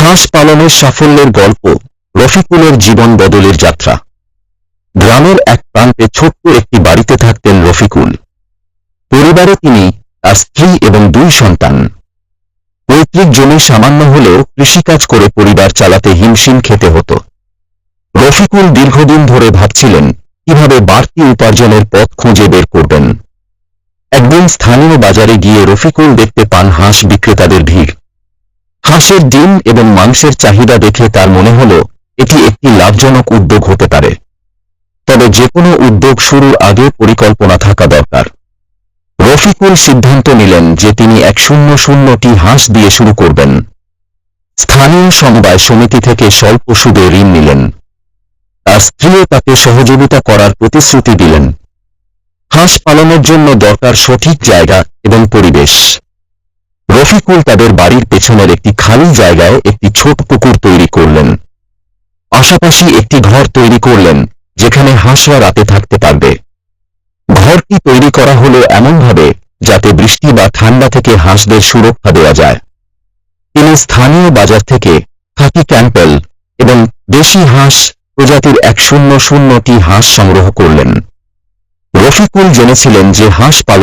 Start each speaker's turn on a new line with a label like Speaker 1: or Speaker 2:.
Speaker 1: হাঁস পালনের সাফল্যের গল্প, রফিকুলের জীবন বদলের যাত্রা। গ্রামের এক প্রান্তে ছোট্ট একটি বাড়িতে থাকতেন রফিকুল। পরিবারে তিনি, তার স্ত্রী এবং 2 সন্তান। পৈতৃক জমি সামান্য হলেও কৃষিকাজ করে পরিবার চালাতে হিমশিম খেতে হতো। রফিকুল দীর্ঘদিন ধরে ভাবছিলেন কিভাবে বাড়তি উপার্জনের পথ খুঁজে বের করবেন। একদিন স্থানীয় বাজারে গিয়ে রফিকুল দেখতে পান হাঁস বিক্রেতাদের ভিড়। হাঁসের ডিম এবং মাংসের চাহিদা দেখে তার মনে হল এটি একটি লাভজনক উদ্যোগ হতে পারে। তবে যেকোনো উদ্যোগ শুরুর আগে পরিকল্পনা থাকা দরকার। রফিকুল সিদ্ধান্ত নিলেন যে তিনি 100টি হাঁস দিয়ে শুরু করবেন। স্থানীয় সমবায় সমিতি থেকে স্বল্প সুদে ঋণ নিলেন। তার স্ত্রীও তাকে সহযোগিতা করার প্রতিশ্রুতি দিলেন। হাঁস পালনের জন্য দরকার সঠিক জায়গা এবং পরিবেশ। রফিকুল তাদের বাড়ির পেছনের একটি খালি জায়গায় একটি ছোট পুকুর তৈরি করলেন। পাশাপাশি একটি ঘর তৈরি করলেন যেখানে হাঁসরা রাতে থাকতে পারবে। ঘরটি তৈরি করা হলো এমনভাবে যাতে বৃষ্টি বা ঠান্ডা থেকে হাঁসদের সুরক্ষা দেওয়া যায়। তিনি স্থানীয় বাজার থেকে খাঁটি ক্যাম্পেল এবং দেশি হাঁস প্রজাতির 100টি হাঁস সংগ্রহ করলেন। রফিকুল জেনেছিলেন যে হাঁস পালন